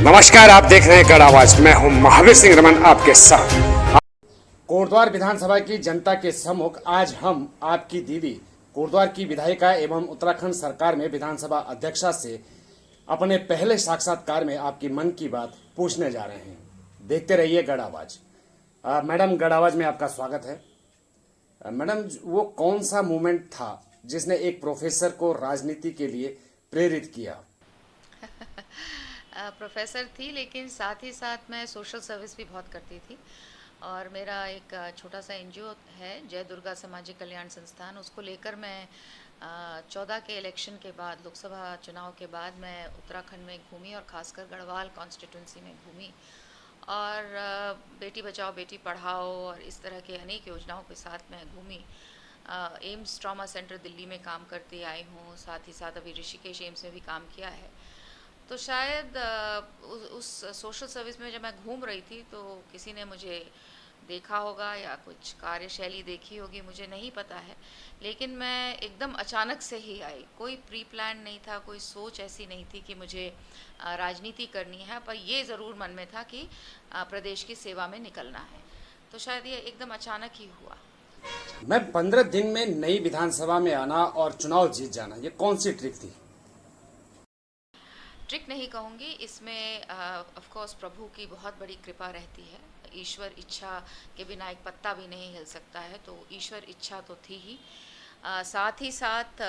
नमस्कार, आप देख रहे हैं गढ़ आवाज। मैं हूं महावीर सिंह रमन आपके साथ। कोटद्वार विधानसभा की जनता के सम्मुख आज हम आपकी दीदी कोटद्वार की विधायिका एवं उत्तराखंड सरकार में विधानसभा अध्यक्षा से अपने पहले साक्षात्कार में आपकी मन की बात पूछने जा रहे हैं। देखते रहिए गढ़ आवाज। मैडम, गढ़ आवाज में आपका स्वागत है। मैडम, वो कौन सा मूवमेंट था जिसने एक प्रोफेसर को राजनीति के लिए प्रेरित किया? प्रोफेसर थी, लेकिन साथ ही साथ मैं सोशल सर्विस भी बहुत करती थी। और मेरा एक छोटा सा एनजीओ है, जय दुर्गा सामाजिक कल्याण संस्थान। उसको लेकर मैं 14 के इलेक्शन के बाद, लोकसभा चुनाव के बाद मैं उत्तराखंड में घूमी और ख़ासकर गढ़वाल कॉन्स्टिट्यूंसी में घूमी। और बेटी बचाओ बेटी पढ़ाओ और इस तरह के अनेक योजनाओं के साथ मैं घूमी। एम्स ट्रॉमा सेंटर दिल्ली में काम करती आई हूँ, साथ ही साथ अभी ऋषिकेश एम्स में भी काम किया है। तो शायद उस सोशल सर्विस में जब मैं घूम रही थी तो किसी ने मुझे देखा होगा या कुछ कार्यशैली देखी होगी, मुझे नहीं पता है। लेकिन मैं एकदम अचानक से ही आई, कोई प्री प्लान नहीं था, कोई सोच ऐसी नहीं थी कि मुझे राजनीति करनी है। पर ये ज़रूर मन में था कि प्रदेश की सेवा में निकलना है। तो शायद ये एकदम अचानक ही हुआ। मैं 15 दिन में नई विधानसभा में आना और चुनाव जीत जाना, ये कौन सी ट्रिक थी? ट्रिक नहीं कहूँगी, इसमें ऑफ कोर्स प्रभु की बहुत बड़ी कृपा रहती है। ईश्वर इच्छा के बिना एक पत्ता भी नहीं हिल सकता है, तो ईश्वर इच्छा तो थी ही। साथ ही साथ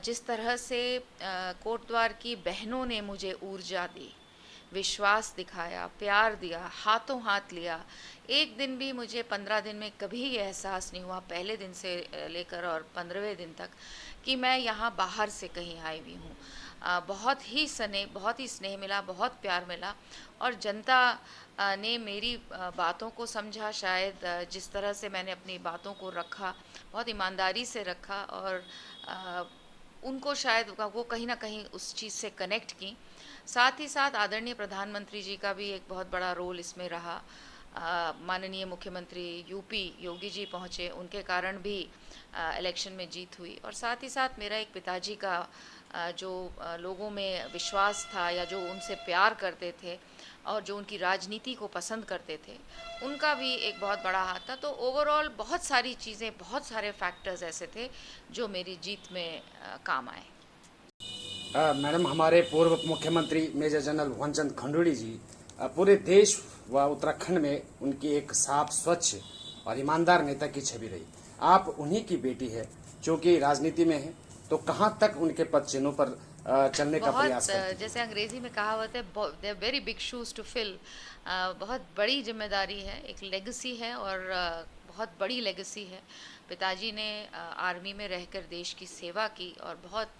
जिस तरह से कोटद्वार की बहनों ने मुझे ऊर्जा दी, विश्वास दिखाया, प्यार दिया, हाथों हाथ लिया। एक दिन भी मुझे 15 दिन में कभी ये एहसास नहीं हुआ, पहले दिन से लेकर और 15वें दिन तक, कि मैं यहाँ बाहर से कहीं आई हुई हूँ। बहुत ही स्नेह मिला, बहुत प्यार मिला। और जनता ने मेरी बातों को समझा। शायद जिस तरह से मैंने अपनी बातों को रखा, बहुत ईमानदारी से रखा, और उनको शायद वो कहीं ना कहीं उस चीज़ से कनेक्ट की। साथ ही साथ आदरणीय प्रधानमंत्री जी का भी एक बहुत बड़ा रोल इसमें रहा। माननीय मुख्यमंत्री यूपी योगी जी पहुँचे, उनके कारण भी इलेक्शन में जीत हुई। और साथ ही साथ मेरा एक पिताजी का जो लोगों में विश्वास था, या जो उनसे प्यार करते थे और जो उनकी राजनीति को पसंद करते थे, उनका भी एक बहुत बड़ा हाथ था। तो ओवरऑल बहुत सारी चीज़ें, बहुत सारे फैक्टर्स ऐसे थे जो मेरी जीत में काम आए। मैडम, हमारे पूर्व मुख्यमंत्री मेजर जनरल भुवनचंद खंडूड़ी जी पूरे देश व उत्तराखंड में उनकी एक साफ, स्वच्छ और ईमानदार नेता की छवि रही। आप उन्हीं की बेटी है, जो कि राजनीति में है, तो कहाँ तक उनके पद चिन्हों पर चलने का प्रयास करती जैसे अंग्रेजी में कहावत है, they very big shoes to fill. बहुत बड़ी जिम्मेदारी है, एक लेगेसी है, और बहुत बड़ी लेगेसी है। पिताजी ने आर्मी में रहकर देश की सेवा की और बहुत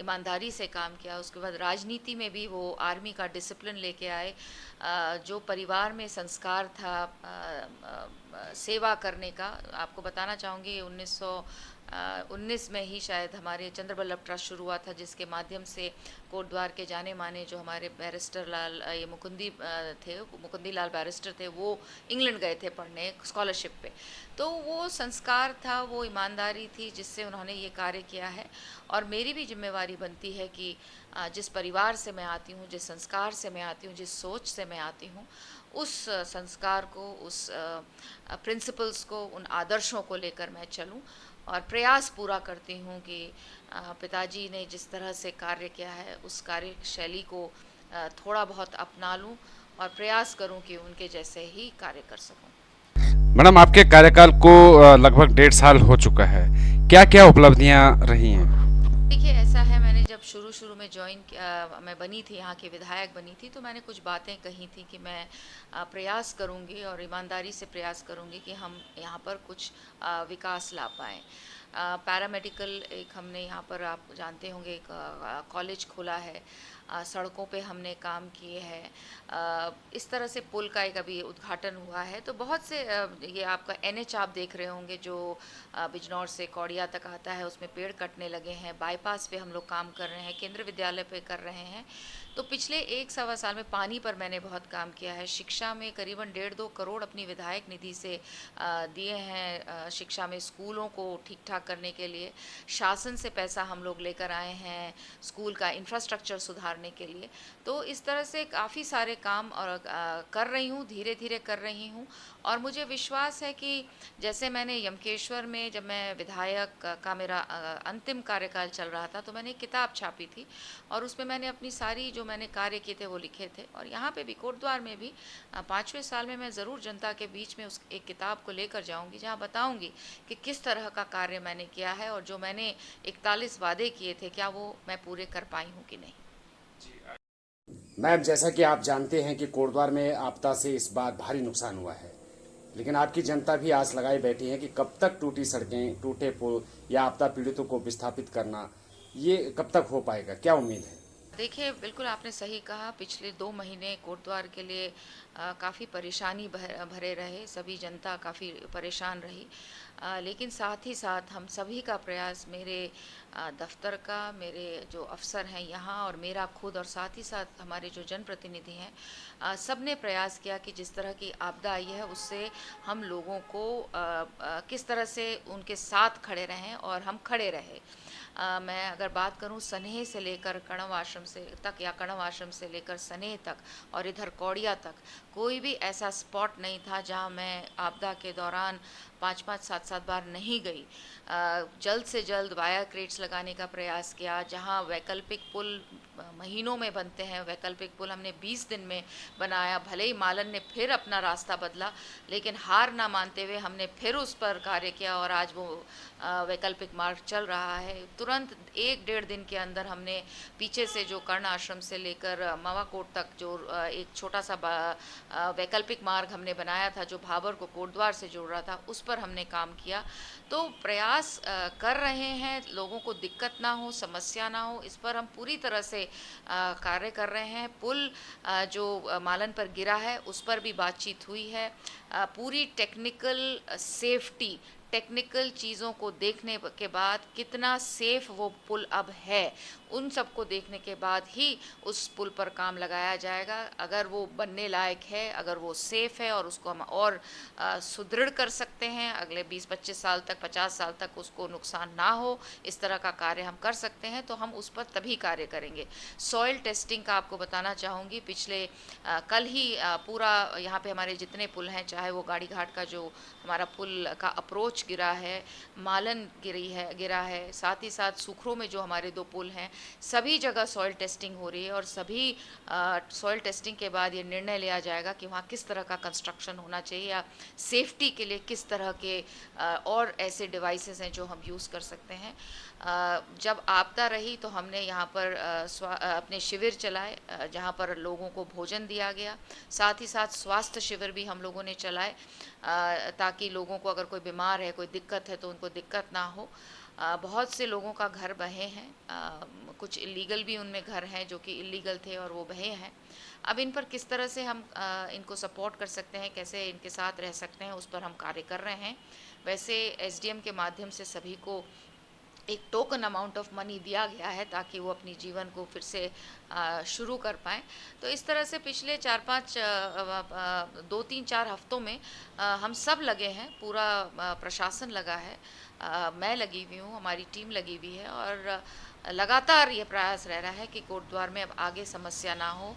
ईमानदारी से काम किया। उसके बाद राजनीति में भी वो आर्मी का डिसिप्लिन लेके आए। जो परिवार में संस्कार था सेवा करने का, आपको बताना चाहूँगी 1919 में ही शायद हमारे चंद्र बल्लभ ट्रस्ट शुरू हुआ था, जिसके माध्यम से कोटद्वार के जाने माने जो हमारे बैरिस्टर लाल, ये मुकुंदी लाल बैरिस्टर थे, वो इंग्लैंड गए थे पढ़ने स्कॉलरशिप पे। तो वो संस्कार था, वो ईमानदारी थी, जिससे उन्होंने ये कार्य किया है। और मेरी भी जिम्मेवारी बनती है कि जिस परिवार से मैं आती हूँ, जिस संस्कार से मैं आती हूँ, जिस सोच से मैं आती हूँ, उस संस्कार को, उस प्रिंसिपल्स को, उन आदर्शों को लेकर मैं चलूँ। और प्रयास पूरा करती हूँ कि पिताजी ने जिस तरह से कार्य किया है, उस कार्यशैली को थोड़ा बहुत अपना लूँ और प्रयास करूँ कि उनके जैसे ही कार्य कर सकूँ। मैडम, आपके कार्यकाल को लगभग 1.5 साल हो चुका है। क्या क्या उपलब्धियां रही हैं? देखिए, ऐसा है, मैंने जब शुरू शुरू में मैं बनी थी, यहाँ की विधायक बनी थी, तो मैंने कुछ बातें कही थी कि मैं प्रयास करूँगी और ईमानदारी से प्रयास करूँगी कि हम यहाँ पर कुछ विकास ला पाएँ। पैरामेडिकल एक हमने यहाँ पर, आप जानते होंगे, एक कॉलेज खोला है। सड़कों पे हमने काम किए हैं। इस तरह से पुल का एक अभी उद्घाटन हुआ है। तो बहुत से ये आपका एनएच आप देख रहे होंगे जो बिजनौर से कौड़िया तक आता है, उसमें पेड़ कटने लगे हैं। बाईपास पे हम लोग काम कर रहे हैं, केंद्र विद्यालय पे कर रहे हैं। तो पिछले 1 सवा साल में पानी पर मैंने बहुत काम किया है। शिक्षा में करीबन 1.5-2 करोड़ अपनी विधायक निधि से दिए हैं शिक्षा में, स्कूलों को ठीक ठाक करने के लिए। शासन से पैसा हम लोग लेकर आए हैं स्कूल का इंफ्रास्ट्रक्चर सुधारने के लिए। तो इस तरह से काफ़ी सारे काम और कर रही हूँ, धीरे धीरे कर रही हूँ। और मुझे विश्वास है कि जैसे मैंने यमकेश्वर में, जब मैं विधायक का मेरा अंतिम कार्यकाल चल रहा था, तो मैंने एक किताब छापी थी और उसमें मैंने अपनी सारी जो मैंने कार्य किए थे वो लिखे थे। और यहाँ पे भी कोटद्वार में भी 5वें साल में मैं ज़रूर जनता के बीच में उस एक किताब को लेकर जाऊँगी, जहाँ बताऊँगी कि किस तरह का कार्य मैंने किया है और जो मैंने 41 वादे किए थे, क्या वो मैं पूरे कर पाई हूँ कि नहीं। मैम, जैसा कि आप जानते हैं कि कोटद्वार में आपदा से इस बार भारी नुकसान हुआ है, लेकिन आपकी जनता भी आस लगाए बैठी है कि कब तक टूटी सड़कें, टूटे पुल या आपदा पीड़ितों को विस्थापित करना, ये कब तक हो पाएगा, क्या उम्मीद है? देखिए, बिल्कुल आपने सही कहा। पिछले 2 महीने कोटद्वार के लिए काफ़ी परेशानी भरे रहे, सभी जनता काफ़ी परेशान रही। लेकिन साथ ही साथ हम सभी का प्रयास, मेरे दफ्तर का, मेरे जो अफसर हैं यहाँ और मेरा खुद, और साथ ही साथ हमारे जो जनप्रतिनिधि हैं, सब ने प्रयास किया कि जिस तरह की आपदा आई है उससे हम लोगों को किस तरह से उनके साथ खड़े रहें और हम खड़े रहे। मैं अगर बात करूं सनेह से लेकर कणव आश्रम से तक, या कणव आश्रम से लेकर सनेह तक और इधर कौड़िया तक, कोई भी ऐसा स्पॉट नहीं था जहां मैं आपदा के दौरान 5-5, 7-7 बार नहीं गई। जल्द से जल्द वाया क्रेट्स लगाने का प्रयास किया। जहां वैकल्पिक पुल महीनों में बनते हैं, वैकल्पिक पुल हमने 20 दिन में बनाया। भले ही मालन ने फिर अपना रास्ता बदला, लेकिन हार ना मानते हुए हमने फिर उस पर कार्य किया और आज वो वैकल्पिक मार्ग चल रहा है। तुरंत 1-1.5 दिन के अंदर हमने पीछे से जो कर्ण आश्रम से लेकर मवाकोट तक जो एक छोटा सा वैकल्पिक मार्ग हमने बनाया था, जो भाबर को कोटद्वार से जोड़ रहा था, उस पर हमने काम किया। तो प्रयास कर रहे हैं, लोगों को दिक्कत ना हो, समस्या ना हो, इस पर हम पूरी तरह से कार्य कर रहे हैं। पुल जो मालन पर गिरा है उस पर भी बातचीत हुई है। पूरी टेक्निकल सेफ्टी, टेक्निकल चीज़ों को देखने के बाद कितना सेफ वो पुल अब है, उन सबको देखने के बाद ही उस पुल पर काम लगाया जाएगा। अगर वो बनने लायक है, अगर वो सेफ है और उसको हम और सुदृढ़ कर सकते हैं, अगले 20-25 साल तक, 50 साल तक उसको नुकसान ना हो, इस तरह का कार्य हम कर सकते हैं, तो हम उस पर तभी कार्य करेंगे। सॉइल टेस्टिंग का आपको बताना चाहूँगी, पिछले कल ही पूरा यहाँ पे हमारे जितने पुल हैं, चाहे वो गाड़ी घाट का जो हमारा पुल का अप्रोच गिरा है, मालन गिरा है, साथ ही साथ सुखरों में जो हमारे 2 पुल हैं, सभी जगह सॉइल टेस्टिंग हो रही है। और सभी सॉइल टेस्टिंग के बाद ये निर्णय लिया जाएगा कि वहाँ किस तरह का कंस्ट्रक्शन होना चाहिए, या सेफ्टी के लिए किस तरह के और ऐसे डिवाइसेस हैं जो हम यूज़ कर सकते हैं। जब आपदा रही तो हमने यहाँ पर अपने शिविर चलाए, जहाँ पर लोगों को भोजन दिया गया। साथ ही साथ स्वास्थ्य शिविर भी हम लोगों ने चलाए, ताकि लोगों को अगर कोई बीमार है, कोई दिक्कत है, तो उनको दिक्कत ना हो। बहुत से लोगों का घर बहे हैं, कुछ इलीगल भी उनमें घर हैं जो कि इलीगल थे और वो बहे हैं। अब इन पर किस तरह से हम इनको सपोर्ट कर सकते हैं, कैसे इनके साथ रह सकते हैं, उस पर हम कार्य कर रहे हैं। वैसे एसडीएम के माध्यम से सभी को एक टोकन अमाउंट ऑफ मनी दिया गया है, ताकि वो अपनी जीवन को फिर से शुरू कर पाएँ। तो इस तरह से पिछले 4-5 2-3-4 हफ्तों में हम सब लगे हैं, पूरा प्रशासन लगा है, मैं लगी हुई हूँ, हमारी टीम लगी हुई है, और लगातार ये प्रयास रह रहा है कि कोटद्वार में अब आगे समस्या ना हो।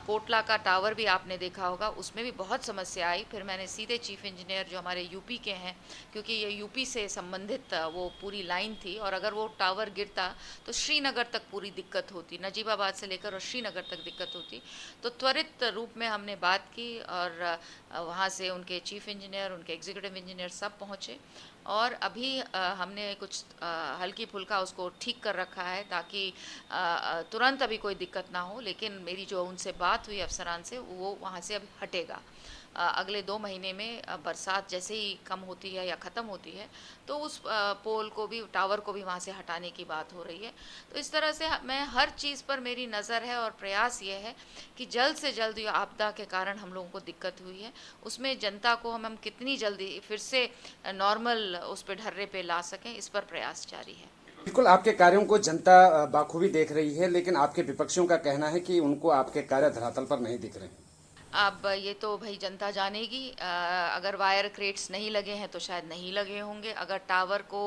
कोटला का टावर भी आपने देखा होगा, उसमें भी बहुत समस्या आई। फिर मैंने सीधे चीफ इंजीनियर जो हमारे यूपी के हैं, क्योंकि ये यूपी से संबंधित वो पूरी लाइन थी, और अगर वो टावर गिरता तो श्रीनगर तक पूरी दिक्कत होती, नजीबाबाद से लेकर और श्रीनगर तक दिक्कत होती। तो त्वरित रूप में हमने बात की और वहाँ से उनके चीफ इंजीनियर, उनके एग्जीक्यूटिव इंजीनियर सब पहुँचे, और अभी हमने कुछ हल्की फुल्का उसको ठीक कर रखा है, ताकि तुरंत अभी कोई दिक्कत ना हो। लेकिन मेरी जो उनसे बात हुई अफसरान से, वो वहाँ से अब हटेगा। अगले 2 महीने में बरसात जैसे ही कम होती है या ख़त्म होती है, तो उस पोल को भी, टावर को भी वहाँ से हटाने की बात हो रही है। तो इस तरह से मैं हर चीज़ पर मेरी नज़र है, और प्रयास ये है कि जल्द से जल्द ये आपदा के कारण हम लोगों को दिक्कत हुई है, उसमें जनता को हम कितनी जल्दी फिर से नॉर्मल उस पर ढर्रे पे ला सकें, इस पर प्रयास जारी है। बिल्कुल आपके कार्यों को जनता बाखूबी देख रही है, लेकिन आपके विपक्षियों का कहना है कि उनको आपके कार्य धरातल पर नहीं दिख रहे हैं। अब ये तो भाई जनता जानेगी। अगर वायर क्रेट्स नहीं लगे हैं तो शायद नहीं लगे होंगे, अगर टावर को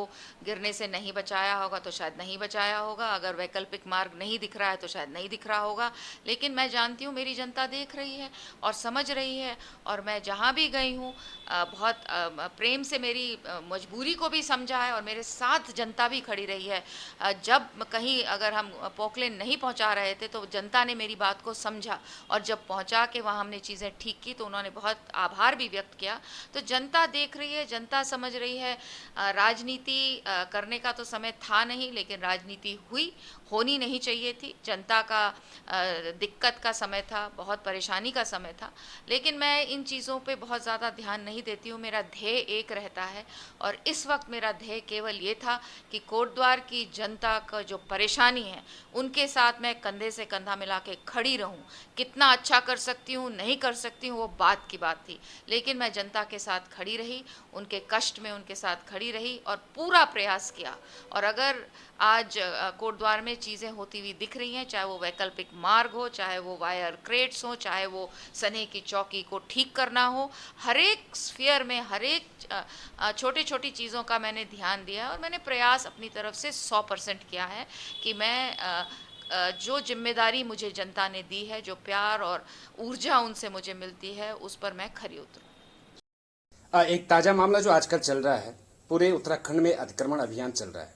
गिरने से नहीं बचाया होगा तो शायद नहीं बचाया होगा, अगर वैकल्पिक मार्ग नहीं दिख रहा है तो शायद नहीं दिख रहा होगा। लेकिन मैं जानती हूँ मेरी जनता देख रही है और समझ रही है, और मैं जहाँ भी गई हूँ बहुत प्रेम से मेरी मजबूरी को भी समझा है और मेरे साथ जनता भी खड़ी रही है। जब कहीं अगर हम पोकलेन नहीं पहुँचा रहे थे तो जनता ने मेरी बात को समझा, और जब पहुँचा के वहाँ हमने चीज़ें ठीक की तो उन्होंने बहुत आभार भी व्यक्त किया। तो जनता देख रही है, जनता समझ रही है। राजनीति करने का तो समय था नहीं, लेकिन राजनीति होनी नहीं चाहिए थी। जनता का दिक्कत का समय था, बहुत परेशानी का समय था, लेकिन मैं इन चीज़ों पे बहुत ज़्यादा ध्यान नहीं देती हूँ। मेरा ध्येय एक रहता है, और इस वक्त मेरा ध्येय केवल ये था कि कोटद्वार की जनता का जो परेशानी है उनके साथ मैं कंधे से कंधा मिला के खड़ी रहूं। कितना अच्छा कर सकती हूँ नहीं कर सकती हूँ वो बात की बात थी, लेकिन मैं जनता के साथ खड़ी रही, उनके कष्ट में उनके साथ खड़ी रही और पूरा प्रयास किया। और अगर आज कोटद्वार में चीज़ें होती हुई दिख रही हैं, चाहे वो वैकल्पिक मार्ग हो, चाहे वो वायर क्रेट्स हो, चाहे वो सने की चौकी को ठीक करना हो, हर एक स्फीयर में हर एक छोटी छोटी चीज़ों का मैंने ध्यान दिया है और मैंने प्रयास अपनी तरफ से 100% किया है कि मैं जो जिम्मेदारी मुझे जनता ने दी है, जो प्यार और ऊर्जा उनसे मुझे मिलती है, उस पर मैं खरी उतरूं। एक ताजा मामला जो आजकल चल रहा है, पूरे उत्तराखंड में अतिक्रमण अभियान चल रहा है।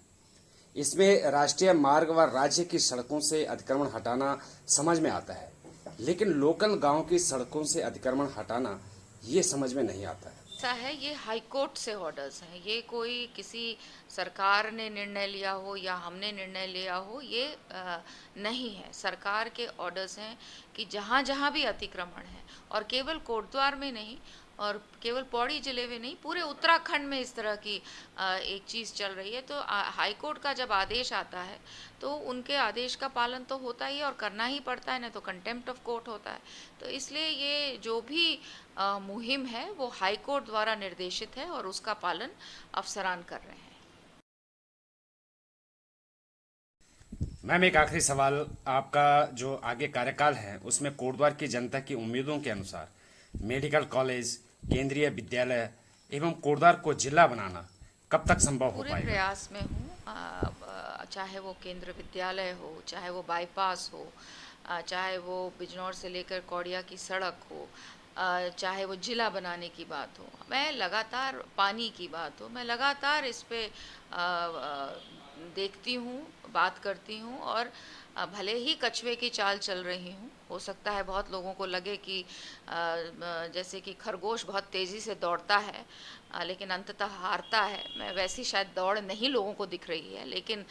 इसमें राष्ट्रीय मार्ग व राज्य की सड़कों से अतिक्रमण हटाना समझ में आता है, लेकिन लोकल गांव की सड़कों से अतिक्रमण हटाना ये समझ में नहीं आता है। ऐसा है, ये हाई कोर्ट से ऑर्डर्स हैं, ये कोई किसी सरकार ने निर्णय लिया हो या हमने निर्णय लिया हो, ये नहीं है। सरकार के ऑर्डर्स हैं कि जहाँ जहाँ भी अतिक्रमण है, और केवल कोटद्वार में नहीं और केवल पौड़ी जिले में नहीं, पूरे उत्तराखंड में इस तरह की एक चीज़ चल रही है। तो हाई कोर्ट का जब आदेश आता है तो उनके आदेश का पालन तो होता ही है और करना ही पड़ता है, नहीं तो कंटेम्प्ट ऑफ कोर्ट होता है। तो इसलिए ये जो भी मुहिम है वो हाई कोर्ट द्वारा निर्देशित है और उसका पालन अफसरान कर रहे हैं। मैम, एक आखिरी सवाल, आपका जो आगे कार्यकाल है उसमें कोटद्वार की जनता की उम्मीदों के अनुसार मेडिकल कॉलेज, केंद्रीय विद्यालय एवं कोटद्वार को जिला बनाना कब तक संभव हो पूरे पाएगा? प्रयास में हूँ। चाहे वो केंद्र विद्यालय हो, चाहे वो बाईपास हो, चाहे वो बिजनौर से लेकर कौड़िया की सड़क हो, चाहे वो जिला बनाने की बात हो, मैं लगातार पानी की बात हो, मैं लगातार इस पे देखती हूँ, बात करती हूँ। और भले ही कछुए की चाल चल रही हूँ, हो सकता है बहुत लोगों को लगे कि जैसे कि खरगोश बहुत तेज़ी से दौड़ता है लेकिन अंततः हारता है, मैं वैसी शायद दौड़ नहीं लोगों को दिख रही है, लेकिन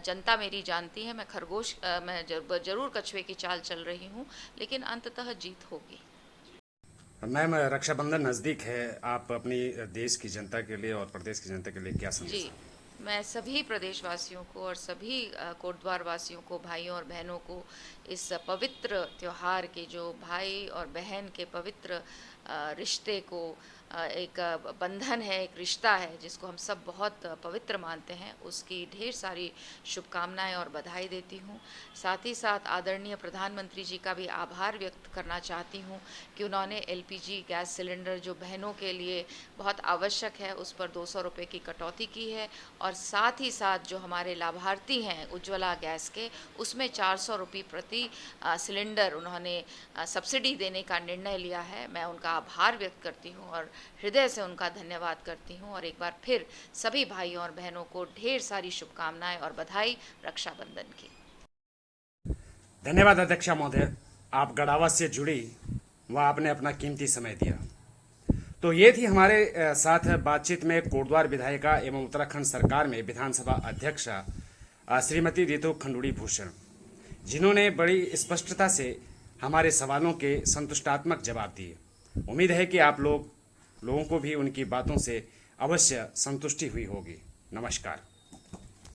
जनता मेरी जानती है मैं खरगोश मैं जरूर कछुए की चाल चल रही हूँ, लेकिन अंततः जीत होगी। मैम, रक्षाबंधन नज़दीक है, आप अपनी देश की जनता के लिए और प्रदेश की जनता के लिए क्या संदेश जी, दें? मैं सभी प्रदेशवासियों को और सभी कोटद्वार वासियों को, भाइयों और बहनों को इस पवित्र त्यौहार के, जो भाई और बहन के पवित्र रिश्ते को, एक बंधन है, एक रिश्ता है जिसको हम सब बहुत पवित्र मानते हैं, उसकी ढेर सारी शुभकामनाएं और बधाई देती हूँ। साथ ही साथ आदरणीय प्रधानमंत्री जी का भी आभार व्यक्त करना चाहती हूँ कि उन्होंने एलपीजी गैस सिलेंडर जो बहनों के लिए बहुत आवश्यक है उस पर 200 रुपये की कटौती की है, और साथ ही साथ जो हमारे लाभार्थी हैं उज्ज्वला गैस के, उसमें 400 रुपये प्रति सिलेंडर उन्होंने सब्सिडी देने का निर्णय लिया है। मैं उनका आभार व्यक्त करती हूँ और हृदय से उनका धन्यवाद करती हूँ, और एक बार फिर सभी भाइयों और बहनों को ढेर सारी शुभकामनाएं और बधाई रक्षाबंधन की। धन्यवाद अध्यक्षा महोदय, आप गढ़ावा से जुड़ी व आपने अपना कीमती समय दिया। तो ये थी हमारे साथ बातचीत में कोटद्वार विधायिका एवं उत्तराखंड सरकार में विधानसभा अध्यक्षा श्रीमती रितु खंडूड़ी भूषण, जिन्होंने बड़ी स्पष्टता से हमारे सवालों के संतुष्टात्मक जवाब दिए। उम्मीद है कि आप लोगों को भी उनकी बातों से अवश्य संतुष्टि हुई होगी। नमस्कार।